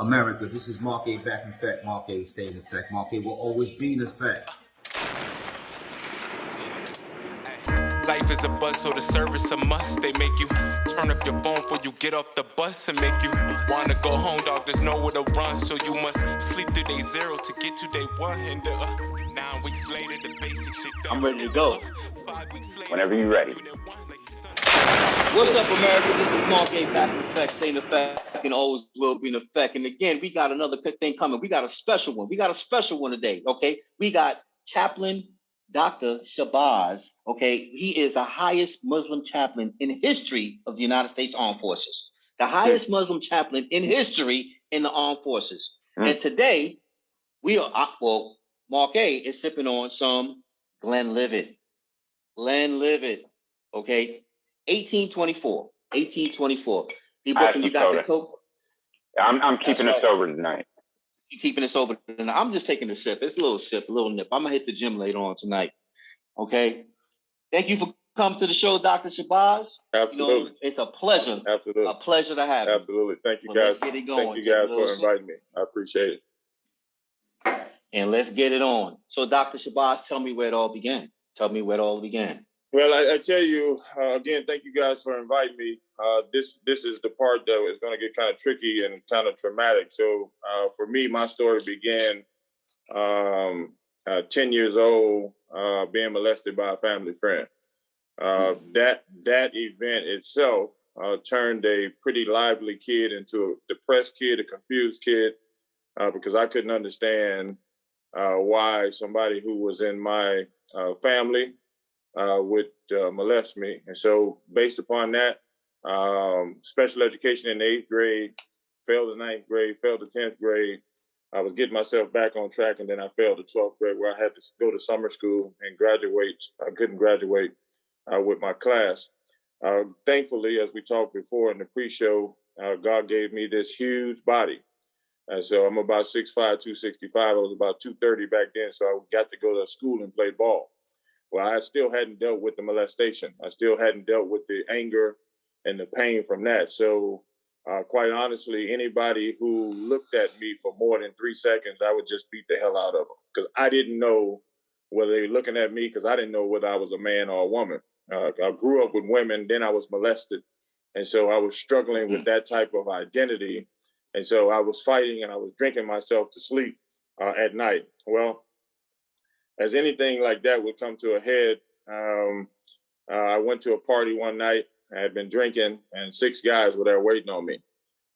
America, this is Mark A back in effect. Mark A stay in effect. Mark A will always be in effect. Life is a bus, so the service a must. They make you turn up your phone before you get off the bus and make you wanna go home, dog. There's nowhere to run, so you must sleep through day 0 to get to day 1. And 9 weeks later, the basic shit done. I'm ready to go. 5 weeks later, Whenever you're ready. What's up, America? This is Mark A back in effect, stay in effect, and always will be in effect. And again, we got another good thing coming. We got a special one. We got a special one today, okay? We got Chaplain Dr. Shabazz, okay? He is the highest Muslim chaplain in history of the United States Armed Forces. The highest Muslim chaplain in history in the Armed Forces. And today, we are, Mark A is sipping on some Glenlivet. Glenlivet, okay? 1824. DBrklyn, you got the coke? I'm keeping it sober tonight. You keeping it sober tonight? I'm just taking a sip. It's a little sip, a little nip. I'm gonna hit the gym later on tonight. Okay. Thank you for coming to the show, Dr. Shabazz. Absolutely. You know, it's a pleasure. Absolutely. A pleasure to have you. Absolutely. Thank you, Well, guys. let's get it going. Thank you guys for inviting me. I appreciate it. And let's get it on. So, Dr. Shabazz, tell me where it all began. Well, I tell you, again, thank you guys for inviting me. This is the part that is going to get kind of tricky and kind of traumatic. So for me, my story began 10 years old, being molested by a family friend. That event itself turned a pretty lively kid into a depressed kid, a confused kid, because I couldn't understand why somebody who was in my family would molest me. And so based upon that, special education in the 8th grade, failed the 9th grade, failed the 10th grade. I was getting myself back on track, and then I failed the 12th grade where I had to go to summer school and graduate. I couldn't graduate with my class. Thankfully, as we talked before in the pre-show, God gave me this huge body. And so I'm about 6'5", 265. I was about 230 back then, so I got to go to school and play ball. Well, I still hadn't dealt with the molestation. I still hadn't dealt with the anger and the pain from that. So quite honestly, anybody who looked at me for more than 3 seconds, I would just beat the hell out of them, because I didn't know whether they were looking at me, because I didn't know whether I was a man or a woman. I grew up with women, then I was molested. And so I was struggling with that type of identity. And so I was fighting and I was drinking myself to sleep at night. Well, as anything like that would come to a head, I went to a party one night. I had been drinking, and 6 guys were there waiting on me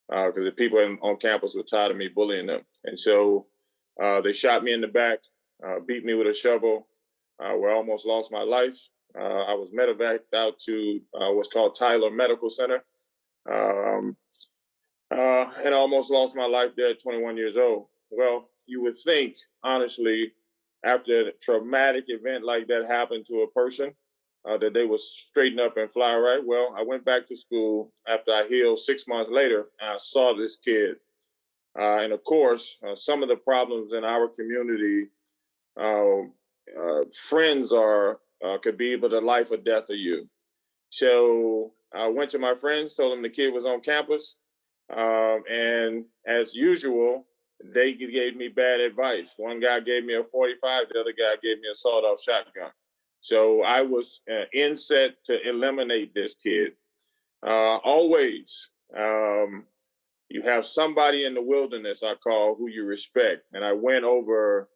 because the people on campus were tired of me bullying them. And so they shot me in the back, beat me with a shovel, where I almost lost my life. I was medevaced out to what's called Tyler Medical Center, and I almost lost my life there at 21 years old. Well, you would think, honestly, after a traumatic event like that happened to a person, that they would straighten up and fly right. Well, I went back to school after I healed 6 months later, and I saw this kid. And of course, some of the problems in our community, friends could be able to life or death of you. So I went to my friends, told them the kid was on campus. And as usual, they gave me bad advice. One guy gave me a 45, the other guy gave me a sawed-off shotgun. So I was in set to eliminate this kid. Always, you have somebody in the wilderness, I call, who you respect. And I went over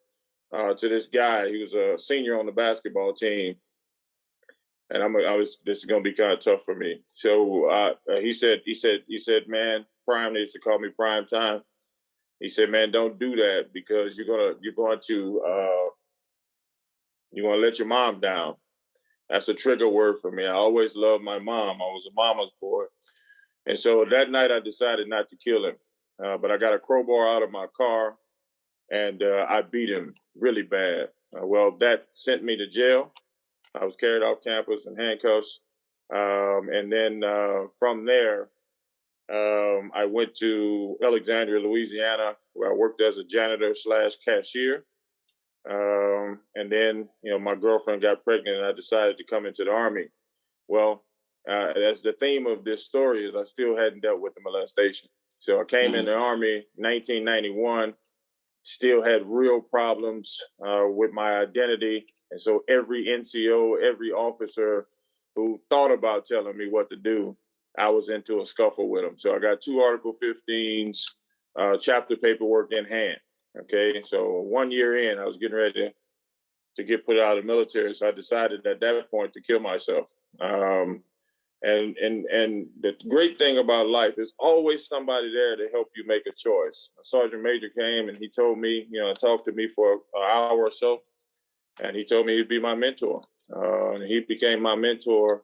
to this guy. He was a senior on the basketball team. And this is going to be kind of tough for me. So he said, man, Prime, they used to call me Prime Time. He said, man, don't do that, because you're going to let your mom down. That's a trigger word for me. I always loved my mom. I was a mama's boy. And so that night I decided not to kill him. But I got a crowbar out of my car and I beat him really bad. Well, that sent me to jail. I was carried off campus in handcuffs. And then from there, I went to Alexandria, Louisiana, where I worked as a janitor/cashier. And then, my girlfriend got pregnant and I decided to come into the Army. Well, as the theme of this story is, I still hadn't dealt with the molestation. So I came in the Army 1991, still had real problems with my identity. And so every NCO, every officer who thought about telling me what to do, I was into a scuffle with them. So I got 2 Article 15s, chapter paperwork in hand. Okay, so 1 year in, I was getting ready to get put out of the military. So I decided at that point to kill myself. And the great thing about life is always somebody there to help you make a choice. A sergeant major came and he told me, talked to me for an hour or so, and he told me he'd be my mentor. And he became my mentor,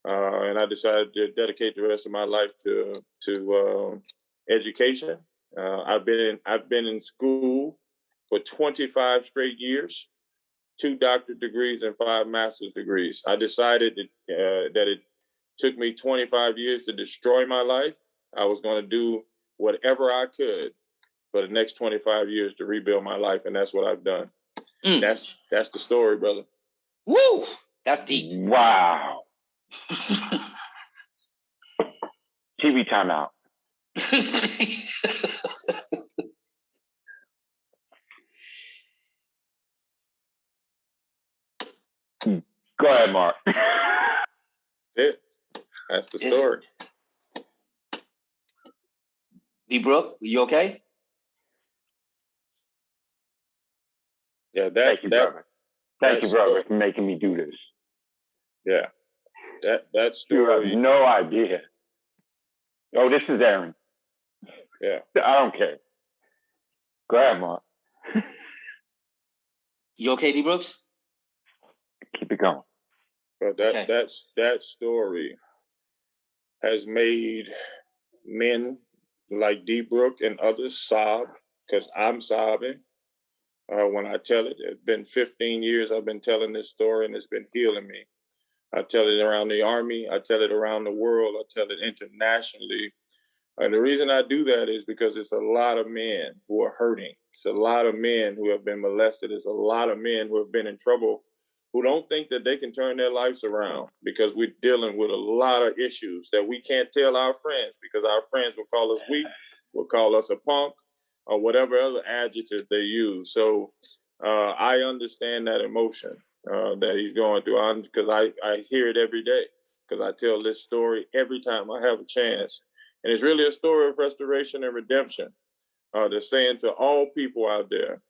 and I decided to dedicate the rest of my life to education. I've been in school for 25 straight years, 2 doctorate degrees and 5 master's degrees. I decided that it took me 25 years to destroy my life. I was going to do whatever I could for the next 25 years to rebuild my life, and that's what I've done. That's the story, brother. Woo! That's deep. Wow. TV timeout. Go ahead, Mark. Yeah, that's the story. DBrklyn, you okay? Yeah, Thank you, brother. Thank you, brother, for making me do this. Yeah, that story. You have no idea. Oh, this is Aaron. Yeah, I don't care. Go ahead, Mark. You okay, DBrklyn? Keep it going. but that story has made men like DBrklyn and others sob, because I'm sobbing when I tell it. It's been 15 years I've been telling this story, and it's been healing me. I tell it around the Army. I tell it around the world. I tell it internationally. And the reason I do that is because it's a lot of men who are hurting. It's a lot of men who have been molested. It's a lot of men who have been in trouble, who don't think that they can turn their lives around, because we're dealing with a lot of issues that we can't tell our friends, because our friends will call us weak, will call us a punk, or whatever other adjective they use. So I understand that emotion that he's going through, because I hear it every day, because I tell this story every time I have a chance. And it's really a story of restoration and redemption. They're saying to all people out there,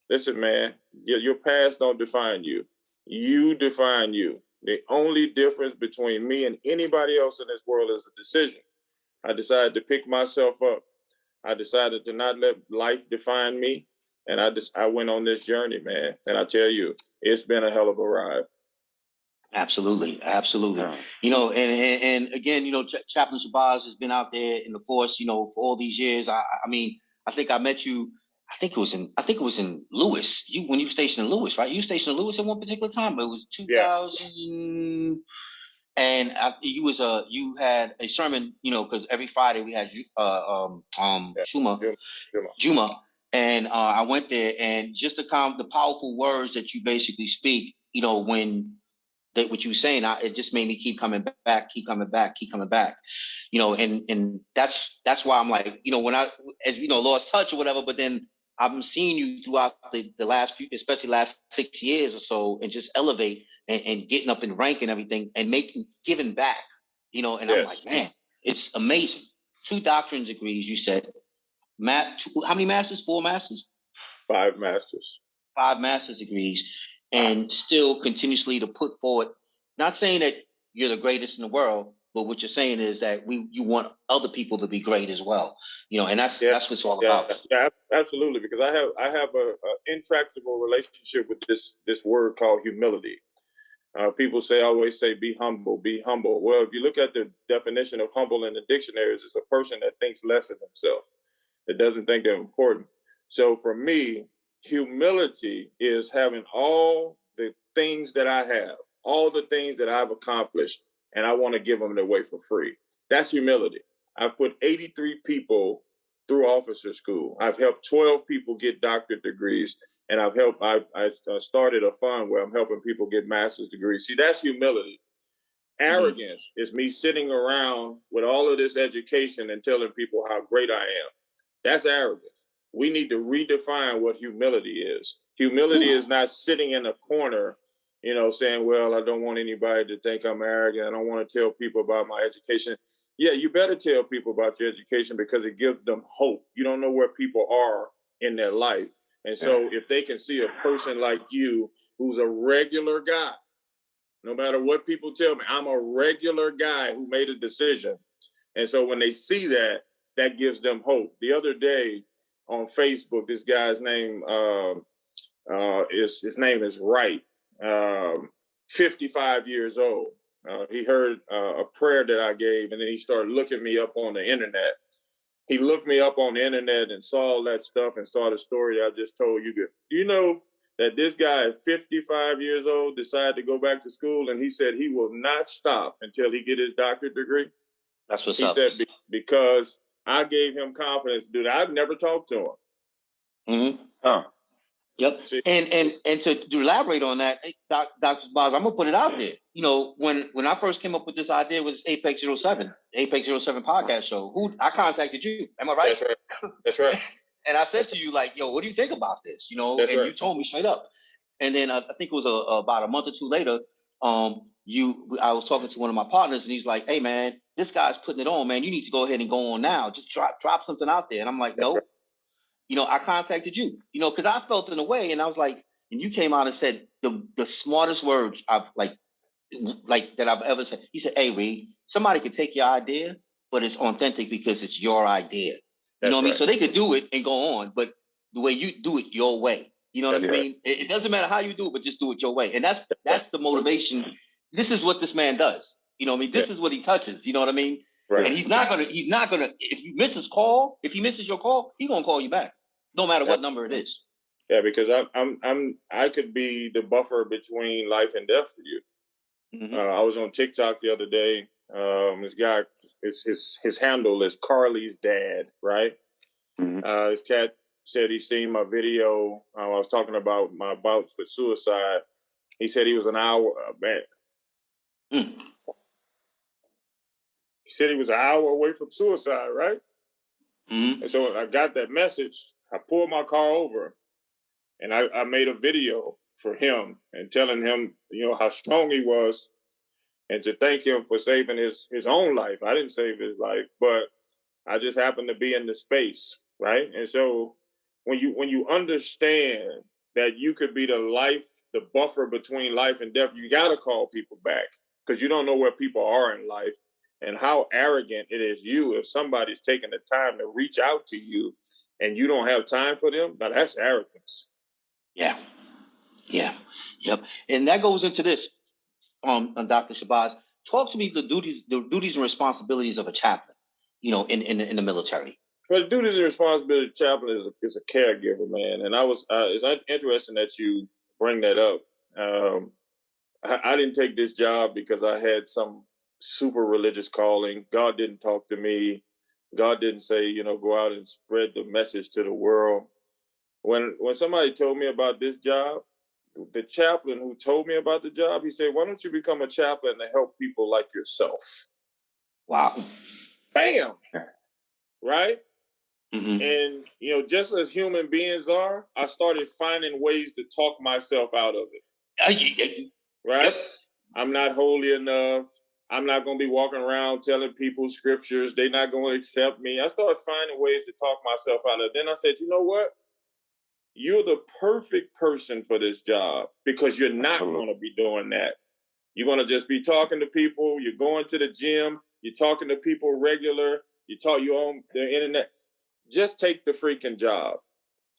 listen, man, your past don't define you. You define you. The only difference between me and anybody else in this world is a decision. I decided to pick myself up. I decided to not let life define me. And I went on this journey, man. And I tell you, it's been a hell of a ride. Absolutely. And again, Chaplain Shabazz has been out there in the force, for all these years. I mean, I think I met you. I think it was in Lewis. When you were stationed in Lewis, right? You were stationed in Lewis at one particular time, but it was 2000. Yeah. And you had a sermon, because every Friday we had Juma, and I went there, and just the powerful words that you basically speak, when. What you were saying, it just made me keep coming back, and that's why I'm like, when I, as lost touch or whatever, but then I'm seeing you throughout the last few, especially last 6 years or so, and just elevate and getting up in rank and everything, and giving back, and yes. I'm like, man, it's amazing. 2 doctorate degrees, you said. How many masters? 4 masters? 5 masters. 5 master's degrees. And still continuously to put forward, not saying that you're the greatest in the world, but what you're saying is that you want other people to be great as well, and that's what it's all about. Yeah, absolutely. Because I have a intractable relationship with this word called humility. People always say, be humble, be humble. Well, if you look at the definition of humble in the dictionaries, it's a person that thinks less of himself, that doesn't think they're important. So for me, humility is having all the things that I have, all the things that I've accomplished, and I want to give them away for free. That's humility. I've put 83 people through officer school. I've helped 12 people get doctorate degrees, and I started a fund where I'm helping people get master's degrees. See, that's humility. Arrogance is me sitting around with all of this education and telling people how great I am. That's arrogance. We need to redefine what humility is. Humility is not sitting in a corner, you know, saying, well, I don't want anybody to think I'm arrogant. I don't want to tell people about my education. Yeah, you better tell people about your education because it gives them hope. You don't know where people are in their life. And so if they can see a person like you who's a regular guy, no matter what people tell me, I'm a regular guy who made a decision. And so when they see that, that gives them hope. The other day on Facebook, this guy's name is Wright, 55 years old. He heard a prayer that I gave, and then he started looking me up on the internet. He looked me up on the internet and saw all that stuff and saw the story I just told you. Do you know that this guy at 55 years old decided to go back to school, and he said he will not stop until he get his doctorate degree? That's what's up. He said because I gave him confidence, dude. I've never talked to him. Mm-hmm. Huh. Yep. See? And to elaborate on that, Dr. Shabazz, I'm gonna put it out there. You know, when I first came up with this idea was Apex 07, Apex 07 podcast show. Who I contacted you. Am I right? That's right. That's right. And I said to you, like, yo, what do you think about this? You know, and you told me straight up. And then I think it was about a month or two later, I was talking to one of my partners, and he's like, hey, man, this guy's putting it on, man. You need to go ahead and go on now. Just drop something out there. And I'm like, no. You know, I contacted you, you know, because I felt in a way, and I was like, and you came out and said the smartest words I've like that I've ever said. He said, hey, Reed, somebody could take your idea, but it's authentic because it's your idea. You know what I mean? So they could do it and go on, but the way you do it your way. You know what I mean? It doesn't matter how you do it, but just do it your way. And that's the motivation. This is what this man does. You know what I mean? This is what he touches. You know what I mean? Right. And he's not gonna, if you miss his call, if he misses your call, he's gonna call you back. No matter what number it is. Yeah, because I could be the buffer between life and death for you. Mm-hmm. I was on TikTok the other day. This guy, his handle is Carly's dad, right? Mm-hmm. This cat said he seen my video. I was talking about my bouts with suicide. He said he was an hour man. He said he was an hour away from suicide, right? Mm-hmm. And so I got that message. I pulled my car over, and I made a video for him and telling him, you know, how strong he was, and to thank him for saving his own life. I didn't save his life, but I just happened to be in the space, right? And so when you understand that you could be the buffer between life and death, you got to call people back because you don't know where people are in life and how arrogant it is if somebody's taking the time to reach out to you and you don't have time for them. Now that's arrogance. Yeah. Yep. And that goes into this, Dr. Shabazz. Talk to me the duties and responsibilities of a chaplain, you know, in the military. Well, the duties and responsibility of a chaplain is a caregiver, man. And it's interesting that you bring that up. I didn't take this job because I had some super religious calling. God didn't talk to me. God didn't say, you know, go out and spread the message to the world. When somebody told me about this job, the chaplain who told me about the job, he said, why don't you become a chaplain to help people like yourself? Wow. Bam. Right? Mm-hmm. And, you know, just as human beings are, I started finding ways to talk myself out of it. Right? Yep. I'm not holy enough. I'm not going to be walking around telling people scriptures. They're not going to accept me. I started finding ways to talk myself out of it. Then I said, you know what? You're the perfect person for this job because you're not going to be doing that. You're going to just be talking to people. You're going to the gym. You're talking to people regular. You're on the internet. Just take the freaking job.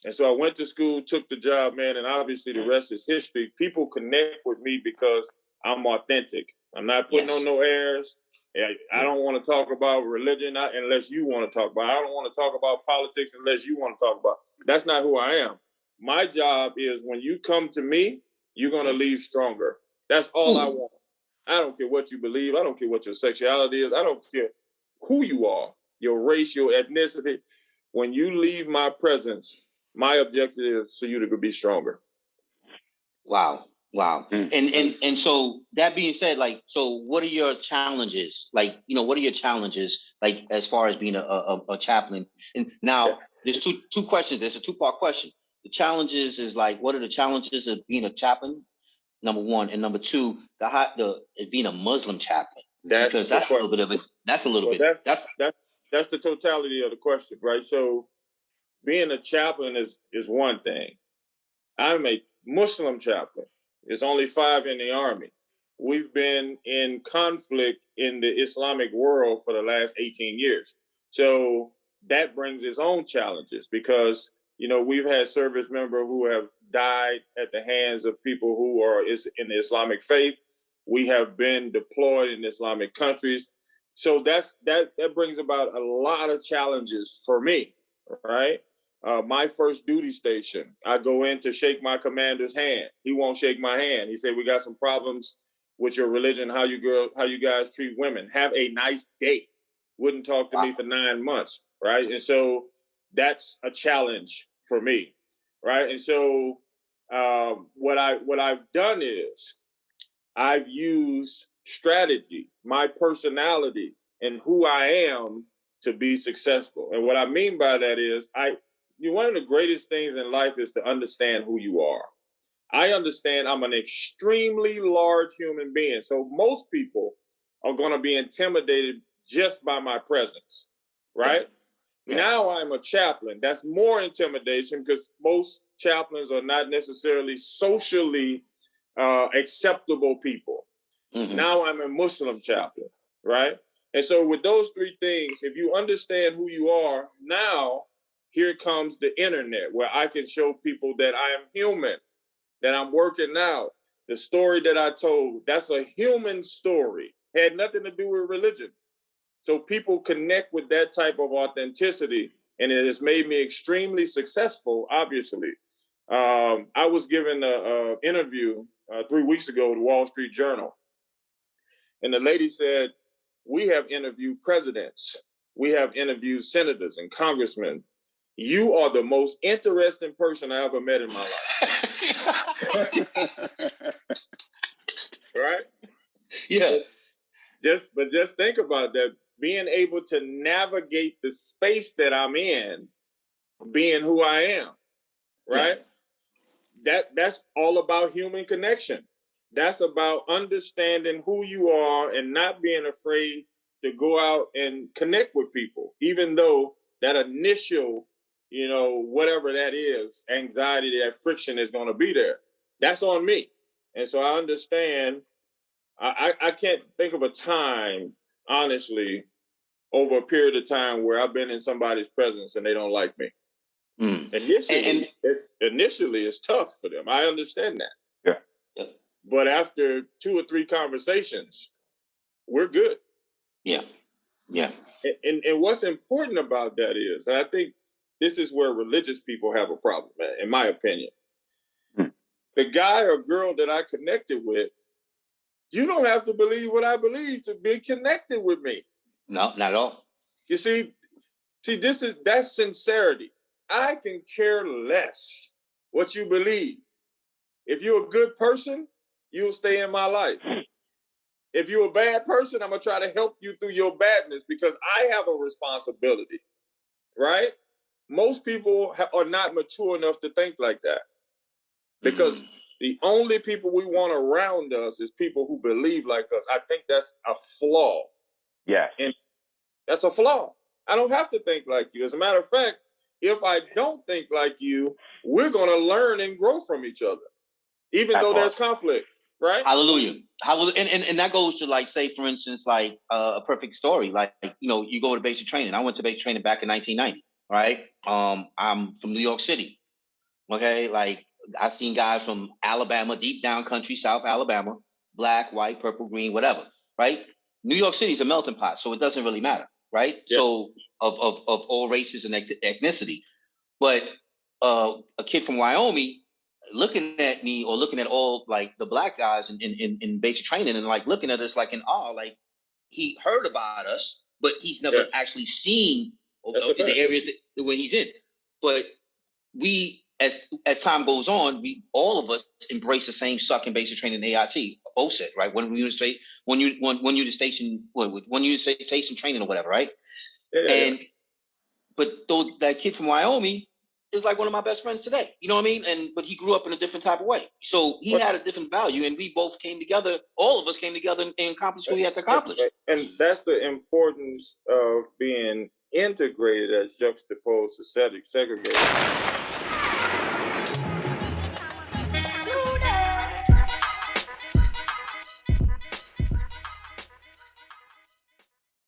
And so I went to school, took the job, man, and obviously the rest is history. People connect with me because I'm authentic. I'm not putting on no airs. I don't want to talk about religion unless you want to talk about it. I don't want to talk about politics unless you want to talk about it. That's not who I am. My job is when you come to me, you're going to leave stronger. That's all I want. I don't care what you believe. I don't care what your sexuality is. I don't care who you are, your race, your ethnicity. When you leave my presence, my objective is for you to be stronger. Wow. Wow. And so that being said, like, so what are your challenges? Like, what are your challenges, like, as far as being a chaplain? And now there's two questions. There's a two-part question. The challenges is like, what are the challenges of being a chaplain? Number one, and number two, is being a Muslim chaplain. Because that's a little bit of it. That's a little bit. That's the totality of the question, right? So being a chaplain is one thing. I'm a Muslim chaplain. There's only 5 in the army. We've been in conflict in the Islamic world for the last 18 years. So that brings its own challenges because, we've had service members who have died at the hands of people who are in the Islamic faith. We have been deployed in Islamic countries. So that brings about a lot of challenges for me, right? My first duty station, I go in to shake my commander's hand. He won't shake my hand. He said, "We got some problems with your religion, how you guys treat women. Have a nice day." Wouldn't talk to me for 9 months, right? And so that's a challenge for me, right? And so what I've done is I've used strategy, my personality, and who I am to be successful. And what I mean by that is one of the greatest things in life is to understand who you are. I understand I'm an extremely large human being. So most people are going to be intimidated just by my presence, right? Yeah. Now I'm a chaplain. That's more intimidation because most chaplains are not necessarily socially acceptable people. Mm-hmm. Now I'm a Muslim chaplain, right? And so with those 3 things, if you understand who you are, now here comes the internet where I can show people that I am human, that I'm working out. The story that I told, that's a human story. Had nothing to do with religion. So people connect with that type of authenticity, and it has made me extremely successful, obviously. I was given an interview 3 weeks ago with the Wall Street Journal. And the lady said, "We have interviewed presidents. We have interviewed senators and congressmen. You are the most interesting person I ever met in my life." Right? Yeah. Just think about that. Being able to navigate the space that I'm in, being who I am, right? Yeah. That's all about human connection. That's about understanding who you are and not being afraid to go out and connect with people, even though that initial, whatever that is, anxiety, that friction is going to be there. That's on me. And so I understand. I can't think of a time, honestly, over a period of time where I've been in somebody's presence and they don't like me. Mm. Initially, it's tough for them. I understand that. Yeah. But after 2 or 3 conversations, we're good. Yeah. Yeah. And what's important about that is, and I think this is where religious people have a problem, in my opinion. The guy or girl that I connected with, you don't have to believe what I believe to be connected with me. No, not at all. You see, that's sincerity. I can care less what you believe. If you're a good person, you'll stay in my life. If you're a bad person, I'm going to try to help you through your badness because I have a responsibility, right? Most people are not mature enough to think like that because the only people we want around us is people who believe like us. I think that's a flaw. Yeah. And that's a flaw. I don't have to think like you. As a matter of fact, if I don't think like you, we're going to learn and grow from each other, even though there's conflict, right? Hallelujah. And that goes to, like, say, for instance, like a perfect story. Like, you go to basic training. I went to basic training back in 1990, right? I'm from New York City. Okay, like, I've seen guys from Alabama, deep down country, South Alabama, black, white, purple, green, whatever, right? New York City is a melting pot, so it doesn't really matter, right? Yeah. So of all races and ethnicity. But a kid from Wyoming looking at me or looking at all, like, the black guys in basic training and, like, looking at us like in awe, like, he heard about us, but he's never actually seen the areas that when he's in. But we as time goes on, we all of us embrace the same suck and basic training AIT. Both said, right? One unit station training or whatever, right? Yeah. But that kid from Wyoming is like one of my best friends today. You know what I mean? But he grew up in a different type of way. So he had a different value, and we both came together. All of us came together and accomplished what we had to accomplish. And that's the importance of being integrated as juxtaposed to segregated.